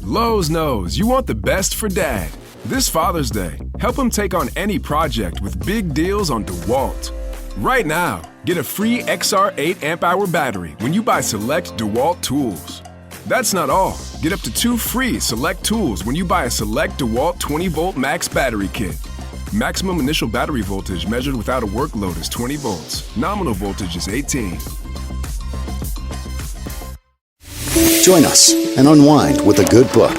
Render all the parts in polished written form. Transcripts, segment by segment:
Lowe's knows you want the best for Dad. This Father's Day, help him take on any project with big deals on DeWalt. Right now, get a free XR8 amp-hour battery when you buy select DeWalt tools. That's not all. Get up to 2 free select tools when you buy a select DeWalt 20-volt max battery kit. Maximum initial battery voltage measured without a work load is 20 volts. Nominal voltage is 18. Join us and unwind with a good book.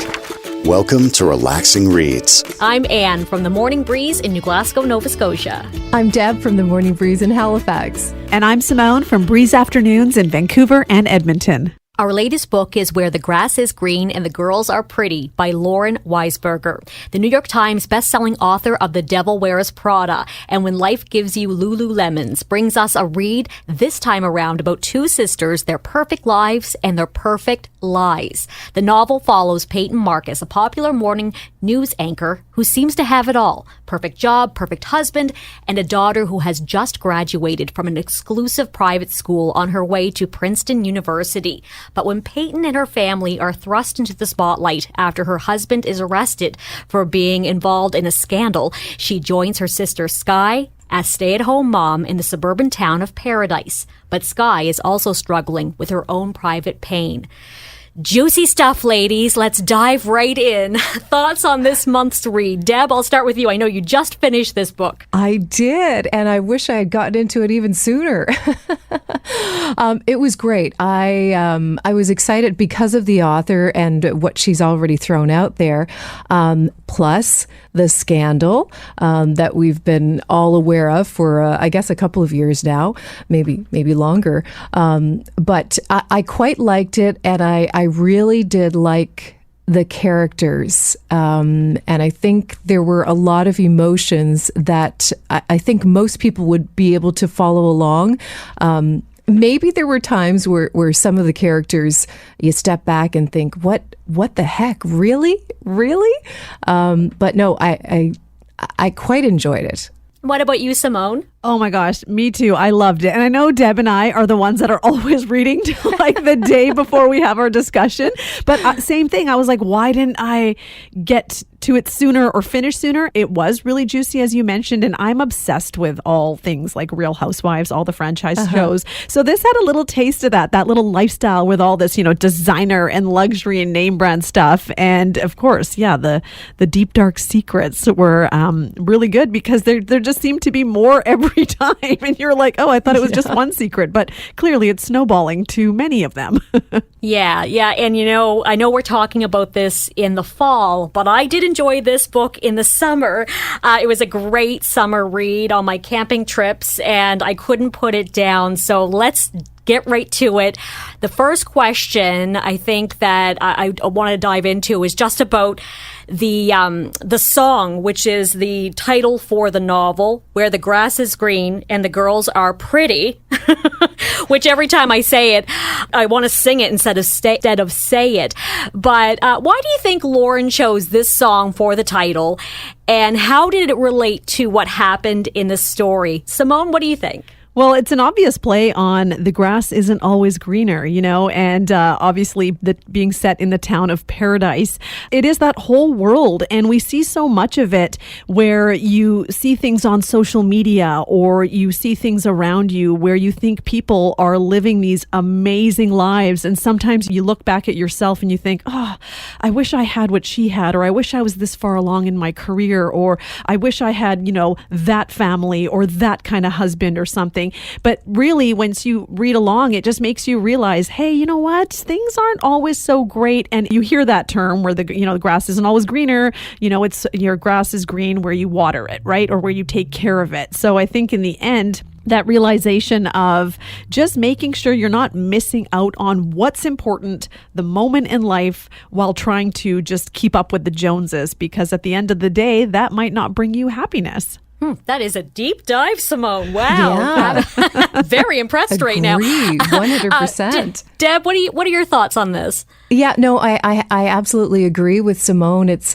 Welcome to Relaxing Reads. I'm Anne from the Morning Breeze in New Glasgow, Nova Scotia. I'm Deb from the Morning Breeze in Halifax. And I'm Simone from Breeze Afternoons in Vancouver and Edmonton. Our latest book is Where the Grass is Green and the Girls Are Pretty by Lauren Weisberger, the New York Times bestselling author of The Devil Wears Prada and When Life Gives You Lululemons, brings us a read this time around about 2 sisters, their perfect lives and their perfect lies. The novel follows Peyton Marcus, a popular morning news anchor who seems to have it all. Perfect job, perfect husband, and a daughter who has just graduated from an exclusive private school on her way to Princeton University. But when Peyton and her family are thrust into the spotlight after her husband is arrested for being involved in a scandal, she joins her sister Sky as stay-at-home mom in the suburban town of Paradise. But Sky is also struggling with her own private pain. Juicy stuff, ladies. Let's dive right in. Thoughts on this month's read? Deb, I'll start with you. I know you just finished this book. I did, and I wish I had gotten into it even sooner. It was great. I was excited because of the author and what she's already thrown out there, plus the scandal that we've been all aware of for, I guess, a couple of years now, maybe longer. But I quite liked it, and I really did like the characters. And I think there were a lot of emotions that I think most people would be able to follow along. Maybe there were times where some of the characters, you step back and think, what the heck? Really? But no, I quite enjoyed it. What about you, Simone? Oh my gosh, me too. I loved it. And I know Deb and I are the ones that are always reading like the day before we have our discussion. But same thing. I was like, why didn't I get to it sooner or finish sooner? It was really juicy, as you mentioned. And I'm obsessed with all things like Real Housewives, all the franchise shows. So this had a little taste of that little lifestyle with all this, designer and luxury and name brand stuff. And of course, yeah, the deep, dark secrets were really good because there just seemed to be more every time. And you're like, oh, I thought it was just one secret, but clearly it's snowballing to many of them. Yeah. And I know we're talking about this in the fall, but I did enjoy this book in the summer. It was a great summer read on my camping trips, and I couldn't put it down. So let's get right to it. The first question I think that I want to dive into is just about the song, which is the title for the novel, Where the Grass is Green and the Girls Are Pretty, which every time I say it, I want to sing it instead of say it. But why do you think Lauren chose this song for the title, and how did it relate to what happened in the story? Simone, what do you think? Well, it's an obvious play on the grass isn't always greener, and obviously being set in the town of Paradise. It is that whole world, and we see so much of it where you see things on social media or you see things around you where you think people are living these amazing lives, and sometimes you look back at yourself and you think, oh, I wish I had what she had, or I wish I was this far along in my career, or I wish I had, that family or that kind of husband or something. But really, once you read along, it just makes you realize, hey, you know what? Things aren't always so great. And you hear that term where the grass isn't always greener. It's your grass is green where you water it, right? Or where you take care of it. So I think in the end, that realization of just making sure you're not missing out on what's important, the moment in life, while trying to just keep up with the Joneses, because at the end of the day, that might not bring you happiness. That is a deep dive, Simone. Wow. Yeah. Very impressed right now. 100%. Deb, what are your thoughts on this? Yeah, no, I absolutely agree with Simone. It's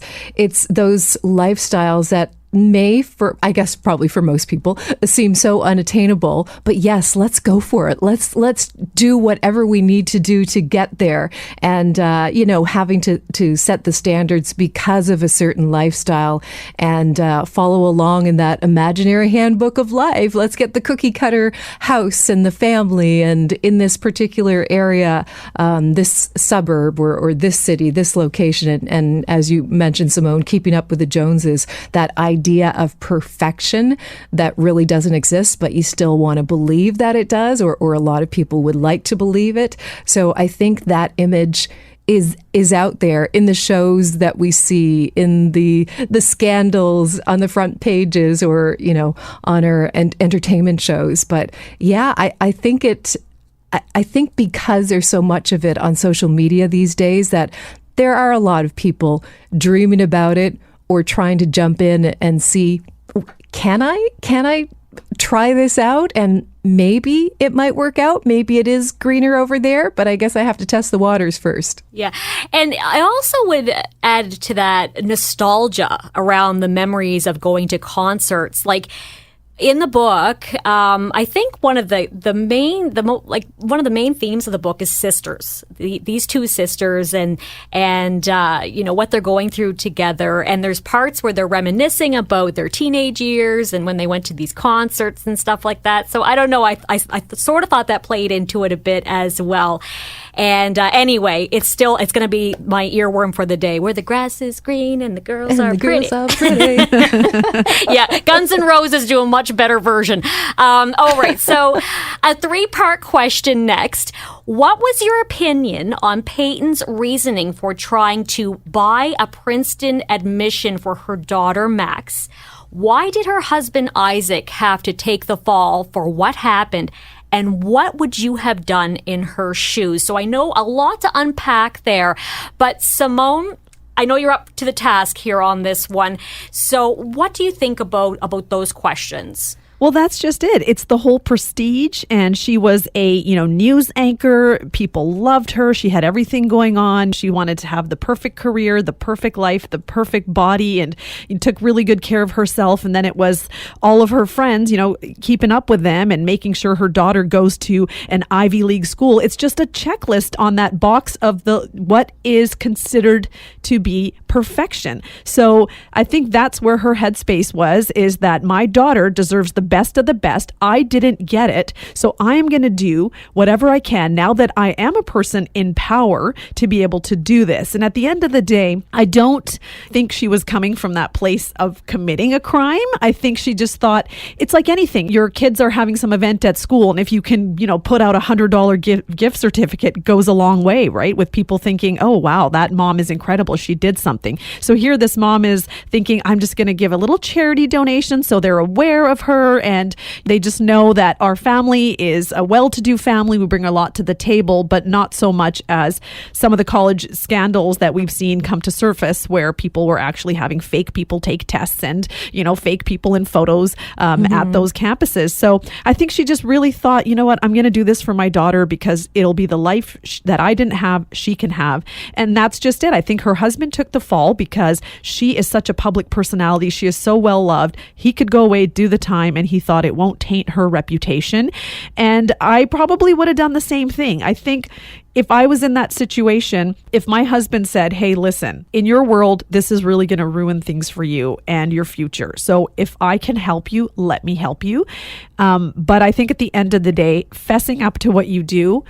those lifestyles that may, for I guess probably for most people, seem so unattainable. But yes, let's go for it. Let's do whatever we need to do to get there. And having to set the standards because of a certain lifestyle and follow along in that imaginary handbook of life. Let's get the cookie cutter house and the family, and in this particular area, this suburb or this city, this location, and as you mentioned, Simone, keeping up with the Joneses, that idea of perfection that really doesn't exist, but you still want to believe that it does, or a lot of people would like to believe it. So I think that image is out there in the shows that we see, in the scandals on the front pages, or on our entertainment shows. But yeah, I think because there's so much of it on social media these days, that there are a lot of people dreaming about it or trying to jump in and see, can I try this out, and maybe it might work out. Maybe it is greener over there, but I guess I have to test the waters first. Yeah. And I also would add to that nostalgia around the memories of going to concerts. Like, in the book, I think one of the main themes of the book is sisters. These two sisters, and what they're going through together. And there's parts where they're reminiscing about their teenage years and when they went to these concerts and stuff like that. So I don't know. I sort of thought that played into it a bit as well. And anyway, it's going to be my earworm for the day, where the grass is green and the girls are pretty. Yeah, Guns N' Roses do a much better version. All right, so a 3-part question next. What was your opinion on Peyton's reasoning for trying to buy a Princeton admission for her daughter, Max? Why did her husband, Isaac, have to take the fall for what happened? And what would you have done in her shoes? So I know a lot to unpack there, but Simone, I know you're up to the task here on this one. So what do you think about those questions? Well, that's just it. It's the whole prestige. And she was a, news anchor. People loved her. She had everything going on. She wanted to have the perfect career, the perfect life, the perfect body, and took really good care of herself. And then it was all of her friends, keeping up with them and making sure her daughter goes to an Ivy League school. It's just a checklist on that box of what is considered to be perfection. So I think that's where her headspace is that my daughter deserves the best of the best. I didn't get it. So I am going to do whatever I can now that I am a person in power to be able to do this. And at the end of the day, I don't think she was coming from that place of committing a crime. I think she just thought it's like anything. Your kids are having some event at school, and if you can, put out $100 gift certificate, goes a long way, right? With people thinking, oh, wow, that mom is incredible. She did something. So here this mom is thinking, I'm just going to give a little charity donation so they're aware of her, and they just know that our family is a well-to-do family. We bring a lot to the table, but not so much as some of the college scandals that we've seen come to surface, where people were actually having fake people take tests and, fake people in photos at those campuses. So I think she just really thought, you know what, I'm going to do this for my daughter because it'll be the life that I didn't have, she can have. And that's just it. I think her husband took the fall because she is such a public personality. She is so well loved. He could go away, do the time, and he thought it won't taint her reputation. And I probably would have done the same thing. I think if I was in that situation, if my husband said, hey, listen, in your world, this is really going to ruin things for you and your future. So if I can help you, let me help you. But I think at the end of the day, fessing up to what you do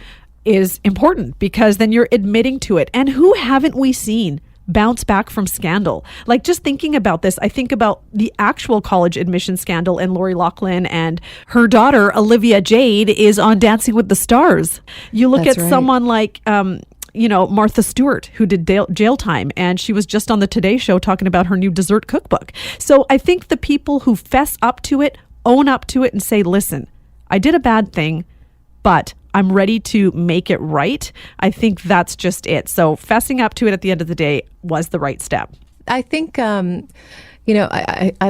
is important, because then you're admitting to it. And who haven't we seen bounce back from scandal? Like, just thinking about this, I think about the actual college admission scandal, and Lori Loughlin and her daughter, Olivia Jade, is on Dancing with the Stars. You look at someone like, Martha Stewart, who did jail time, and she was just on the Today Show talking about her new dessert cookbook. So I think the people who fess up to it, own up to it, and say, listen, I did a bad thing, but I'm ready to make it right. I think that's just it. So fessing up to it at the end of the day was the right step. I think, I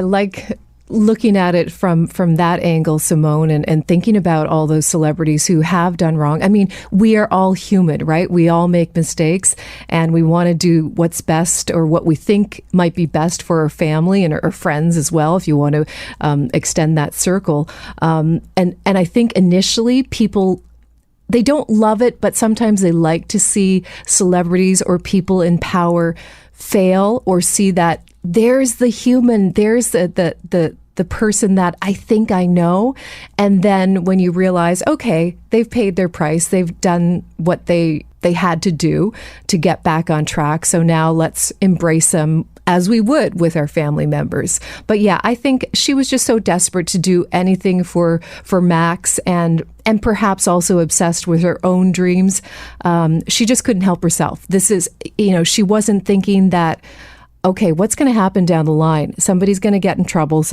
like looking at it from that angle, Simone, and thinking about all those celebrities who have done wrong. I mean, we are all human, right? We all make mistakes, and we want to do what's best or what we think might be best for our family and our friends as well, if you want to extend that circle. And I think initially people, they don't love it, but sometimes they like to see celebrities or people in power fail, or see that there's the human, there's the person that I think I know. And then when you realize, okay, they've paid their price, they've done what they had to do to get back on track. So now let's embrace them as we would with our family members. But yeah, I think she was just so desperate to do anything for Max, and perhaps also obsessed with her own dreams. She just couldn't help herself. This is, she wasn't thinking that, okay, what's going to happen down the line? Somebody's going to get in trouble.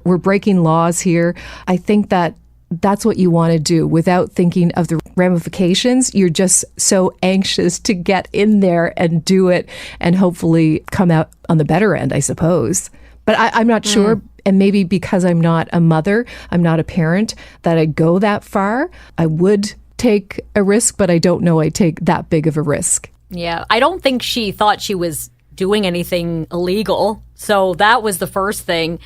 We're breaking laws here. I think that's what you want to do without thinking of the ramifications. You're just so anxious to get in there and do it and hopefully come out on the better end, I suppose. But I'm not sure. And maybe because I'm not a mother, I'm not a parent, that I go that far. I would take a risk, but I don't know I take that big of a risk. Yeah, I don't think she thought she was doing anything illegal. So that was the first thing.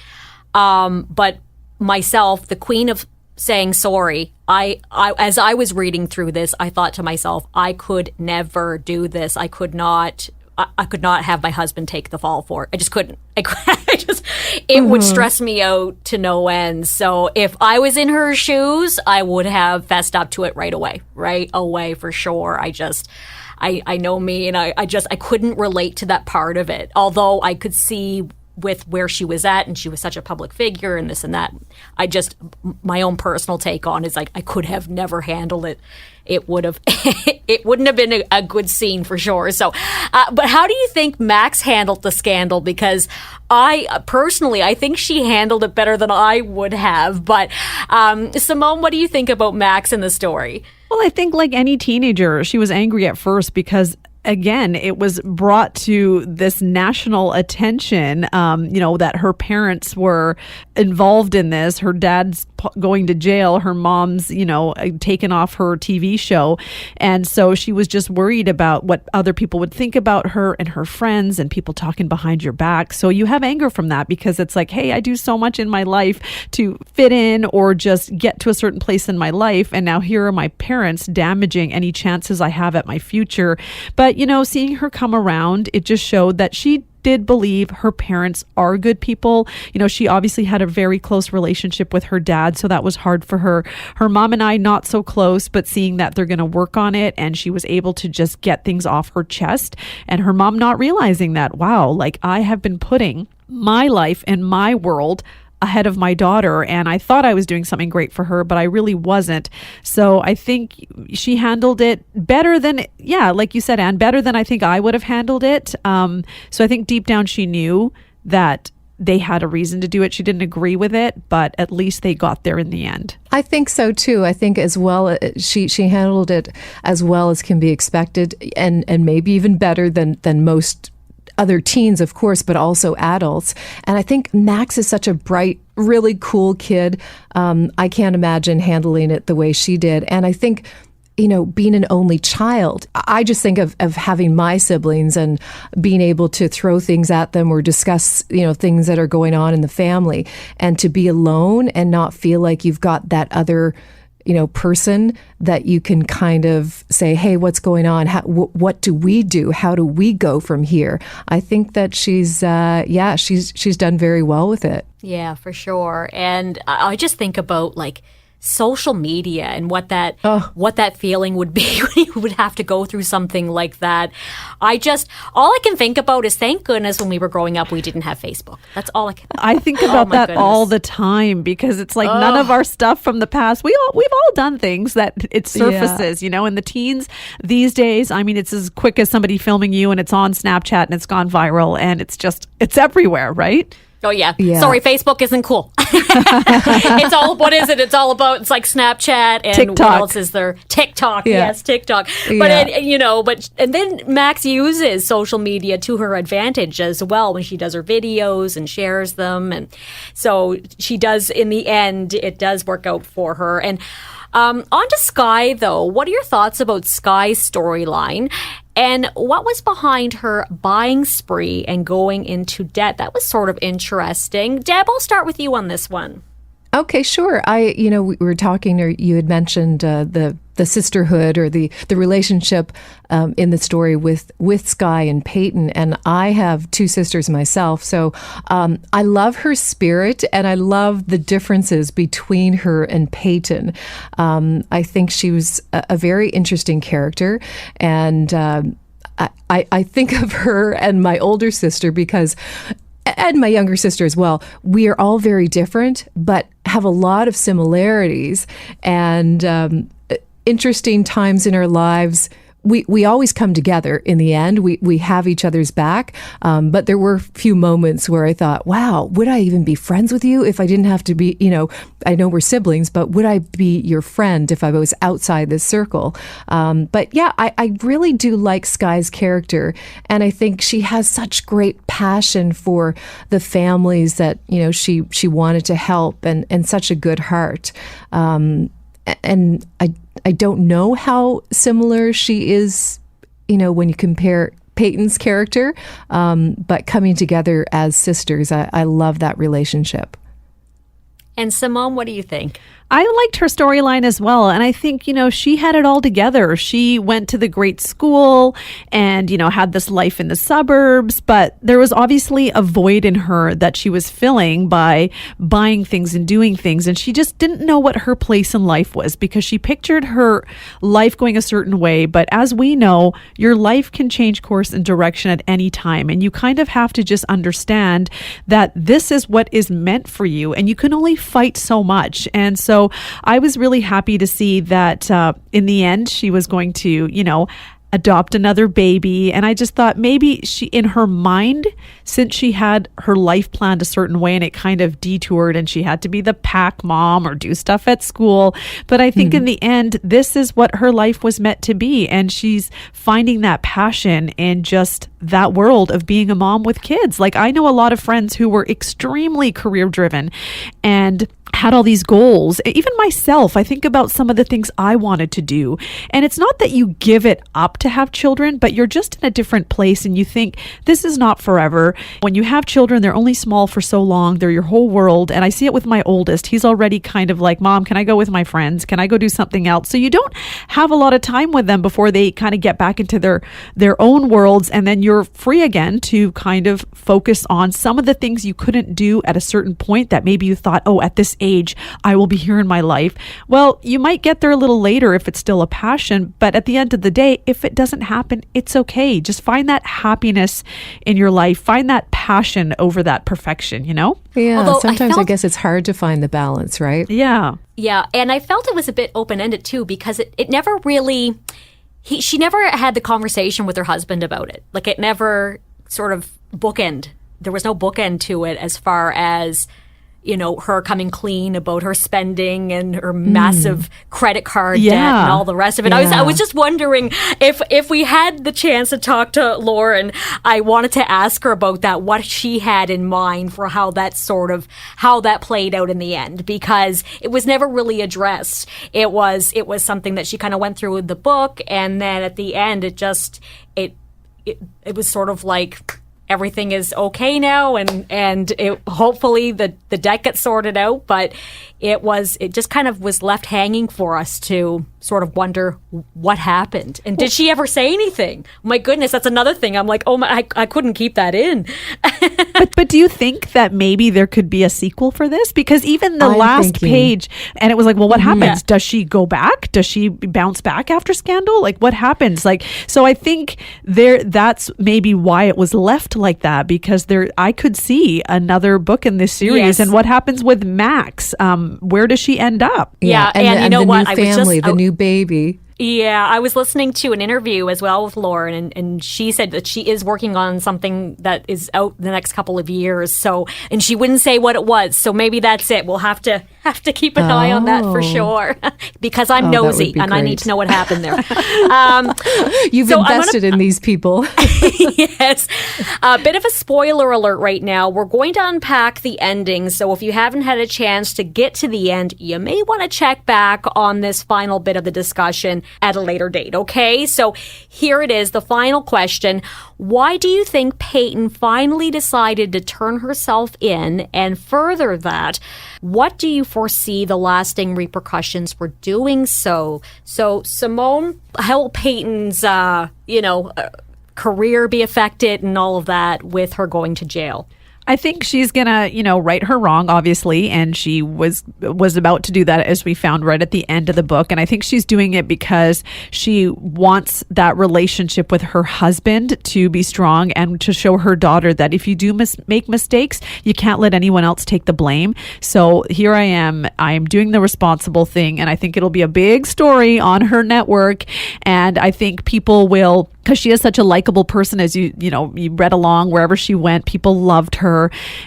But myself, the queen of saying sorry, I as I was reading through this, I thought to myself, I could never do this. I could not have my husband take the fall for it. I just couldn't. It would stress me out to no end. So if I was in her shoes, I would have fessed up to it right away for sure. I know me, and I couldn't relate to that part of it. Although I could see with where she was at, and she was such a public figure and this and that. My own personal take on is like, I could have never handled it. It wouldn't have been a good scene for sure. So, but how do you think Max handled the scandal? Because I think she handled it better than I would have. But Simone, what do you think about Max in the story? Well, I think like any teenager, she was angry at first because, again, it was brought to this national attention, that her parents were involved in this. Her dad's going to jail. Her mom's, taken off her TV show. And so she was just worried about what other people would think about her and her friends and people talking behind your back. So you have anger from that because it's like, hey, I do so much in my life to fit in or just get to a certain place in my life. And now here are my parents damaging any chances I have at my future. But seeing her come around, it just showed that she did believe her parents are good people. She obviously had a very close relationship with her dad, so that was hard for her. Her mom and I, not so close, but seeing that they're going to work on it, and she was able to just get things off her chest. And her mom not realizing that, wow, like I have been putting my life and my world ahead of my daughter, and I thought I was doing something great for her, but I really wasn't. So I think she handled it better than, like you said, Anne, better than I think I would have handled it. So I think deep down she knew that they had a reason to do it. She didn't agree with it, but at least they got there in the end. I think so too. I think as well, she handled it as well as can be expected, and maybe even better than most other teens, of course, but also adults. And I think Max is such a bright, really cool kid. I can't imagine handling it the way she did. And I think, being an only child, I just think of having my siblings and being able to throw things at them or discuss, things that are going on in the family, and to be alone and not feel like you've got that other person that you can kind of say, hey, what's going on? What do we do? How do we go from here? I think that she's done very well with it. Yeah, for sure. And I just think about like social media and what that feeling would be when you would have to go through something like that. All I can think about is, thank goodness when we were growing up we didn't have Facebook. That's all I think about that all the time, because it's like none of our stuff from the past, we've all done things that it surfaces, and the teens these days, I mean, it's as quick as somebody filming you and it's on Snapchat and it's gone viral and it's everywhere, right? Oh, yeah. Yeah. Sorry, Facebook isn't cool. It's all, what is it? It's all about, it's like Snapchat and TikTok. what else is there? TikTok. Yeah. Yes, TikTok. But, Yeah. and then Max uses social media to her advantage as well when she does her videos and shares them. And so she does, in the end, it does work out for her. And on to Sky, though. What are your thoughts about Sky's storyline? And what was behind her buying spree and going into debt? That was sort of interesting. Deb, I'll start with you on this one. Okay, sure. We were talking, or you had mentioned the sisterhood or the relationship in the story with Sky and Peyton, and I have two sisters myself, so I love her spirit and I love the differences between her and Peyton. I think she was a very interesting character, and I think of her and my older sister because. And my younger sister as well. We are all very different, but have a lot of similarities and interesting times in our lives. We always come together in the end. We have each other's back. But there were a few moments where I thought, wow, would I even be friends with you if I didn't have to be, I know we're siblings, but would I be your friend if I was outside this circle? But yeah, I really do like Sky's character. And I think she has such great passion for the families that, she wanted to help and such a good heart. And I don't know how similar she is, when you compare Peyton's character, but coming together as sisters, I love that relationship. And Simone, what do you think? I liked her storyline as well. And I think, she had it all together. She went to the great school and, had this life in the suburbs, but there was obviously a void in her that she was filling by buying things and doing things. And she just didn't know what her place in life was because she pictured her life going a certain way. But as we know, your life can change course and direction at any time. And you kind of have to just understand that this is what is meant for you. And you can only fight so much. And so I was really happy to see that in the end, she was going to, adopt another baby. And I just thought maybe she, in her mind, since she had her life planned a certain way and it kind of detoured and she had to be the pack mom or do stuff at school. But I think in the end, this is what her life was meant to be. And she's finding that passion in just that world of being a mom with kids. Like I know a lot of friends who were extremely career driven and had all these goals. Even myself, I think about some of the things I wanted to do. And it's not that you give it up to have children, but you're just in a different place and you think this is not forever. When you have children, they're only small for so long. They're your whole world. And I see it with my oldest. He's already kind of like, Mom, can I go with my friends? Can I go do something else? So you don't have a lot of time with them before they kind of get back into their own worlds. And then you're free again to kind of focus on some of the things you couldn't do at a certain point that maybe you thought, oh, at this age, I will be here in my life. Well, you might get there a little later if it's still a passion, but at the end of the day, if it doesn't happen, it's okay. Just find that happiness in your life. Find that passion over that perfection, Yeah, Although sometimes I guess it's hard to find the balance, right? Yeah. Yeah, and I felt it was a bit open-ended too because it never really... She never had the conversation with her husband about it. Like it never sort of bookend. There was no bookend to it as far as... her coming clean about her spending and her massive credit card debt and all the rest of it. Yeah. I was just wondering if we had the chance to talk to Lauren, I wanted to ask her about that, what she had in mind for how that played out in the end, because it was never really addressed. It was something that she kind of went through with the book, and then at the end, it was sort of like, everything is okay now, and hopefully the debt gets sorted out. But it just kind of was left hanging for us to sort of wonder what happened. And did she ever say anything? My goodness, that's another thing. I'm like, oh my, I couldn't keep that in. But do you think that maybe there could be a sequel for this? Because even the I'm last thinking. page, and it was like, well, what happens? Does she go back? Does she bounce back after Scandal? Like, what happens? Like, so I think that's maybe why it was left like that, because I could see another book in this series. Yes. And what happens with Max? Where does she end up? Yeah, and you know the what? New family, the new baby. Yeah, I was listening to an interview as well with Lauren, and she said that she is working on something that is out the next couple of years. So, and she wouldn't say what it was. So maybe that's it. We'll have to keep an eye on that for sure, because I'm nosy and I need to know what happened there. You've invested in these people. Yes. A bit of a spoiler alert right now. We're going to unpack the ending. So if you haven't had a chance to get to the end, you may want to check back on this final bit of the discussion at a later date. Okay. So here it is. The final question. Why do you think Peyton finally decided to turn herself in? And further that, what do you foresee the lasting repercussions for doing so? So Simone, how will Peyton's, career be affected and all of that with her going to jail? I think she's gonna, right her wrong, obviously, and she was about to do that, as we found right at the end of the book. And I think she's doing it because she wants that relationship with her husband to be strong, and to show her daughter that if you do make mistakes, you can't let anyone else take the blame. So here I am doing the responsible thing, and I think it'll be a big story on her network. And I think people will, because she is such a likable person, as you read along, wherever she went, people loved her.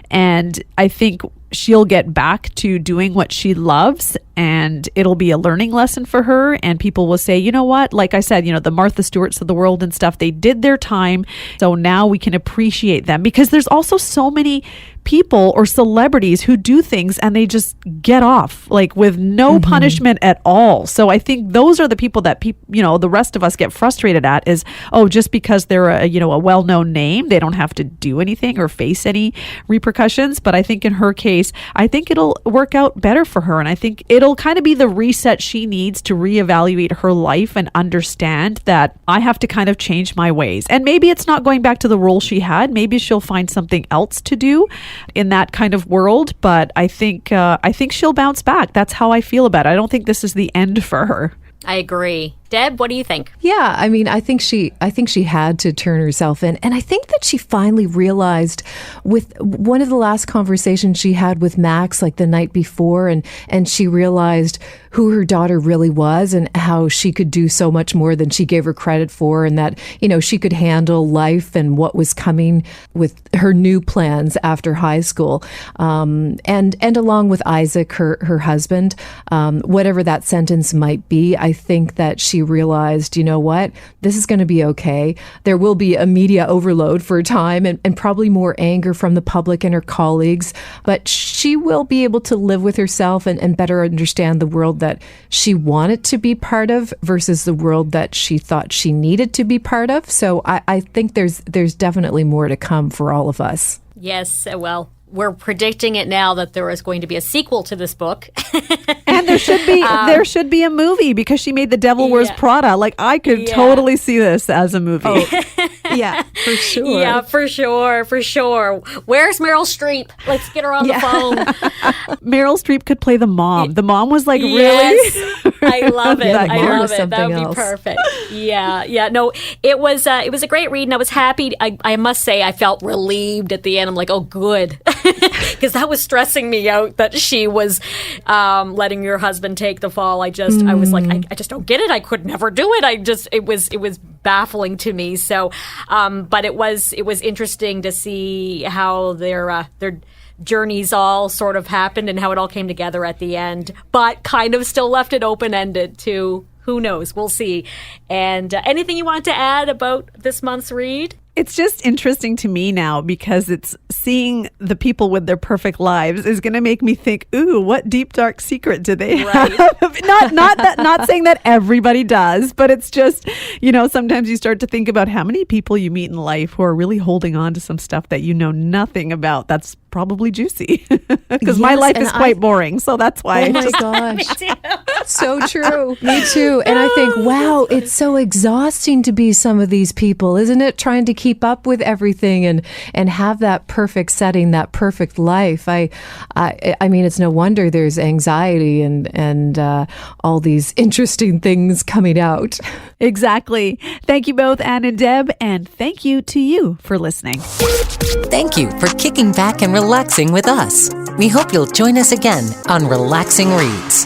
And I think she'll get back to doing what she loves, and it'll be a learning lesson for her. And people will say, you know what, like I said, the Martha Stewarts of the world and stuff, they did their time. So now we can appreciate them, because there's also so many people or celebrities who do things and they just get off like with no punishment at all. So I think those are the people that the rest of us get frustrated at, is, just because they're a well-known name, they don't have to do anything or face any repercussions. But I think in her case, I think it'll work out better for her. And I think it'll kind of be the reset she needs to reevaluate her life and understand that I have to kind of change my ways. And maybe it's not going back to the role she had. Maybe she'll find something else to do in that kind of world. But I think she'll bounce back. That's how I feel about it. I don't think this is the end for her. I agree. Deb, what do you think? Yeah, I mean, I think she had to turn herself in. And I think that she finally realized, with one of the last conversations she had with Max, like the night before, and she realized who her daughter really was and how she could do so much more than she gave her credit for, and that, she could handle life and what was coming with her new plans after high school. And along with Isaac, her husband, whatever that sentence might be, I think that she realized, you know what, this is going to be okay. There will be a media overload for a time, and probably more anger from the public and her colleagues, but she will be able to live with herself and better understand the world that she wanted to be part of versus the world that she thought she needed to be part of. So I think there's definitely more to come for all of us. Yes, well, we're predicting it now that there is going to be a sequel to this book. And there should be a movie, because she made The Devil Wears Prada. Like, I could totally see this as a movie. Oh. Yeah, for sure. Yeah, for sure. Where's Meryl Streep? Let's get her on the phone. Meryl Streep could play the mom. The mom was like, yes. really? I love it. I love it. That would be perfect. Yeah. No, it was a great read, and I was happy. I must say, I felt relieved at the end. I'm like, oh, good. Because that was stressing me out, that she was letting your husband take the fall. I was like, I just don't get it. I could never do it. It was baffling to me. So, but it was interesting to see how their journeys all sort of happened and how it all came together at the end, but kind of still left it open-ended to who knows. We'll see. And anything you want to add about this month's read? It's just interesting to me now, because it's seeing the people with their perfect lives is going to make me think, ooh, what deep, dark secret do they have? Not saying that everybody does, but it's just, sometimes you start to think about how many people you meet in life who are really holding on to some stuff that you know nothing about. That's probably juicy, because my life is quite boring. So that's why. Oh my gosh. So true. Me too. And I think, wow, it's so exhausting to be some of these people, isn't it? Trying to keep up with everything and have that perfect setting, that perfect life. I mean, it's no wonder there's anxiety and all these interesting things coming out. Exactly. Thank you both, Anne and Deb, and thank you to you for listening. Thank you for kicking back and relaxing with us. We hope you'll join us again on Relaxing Reads.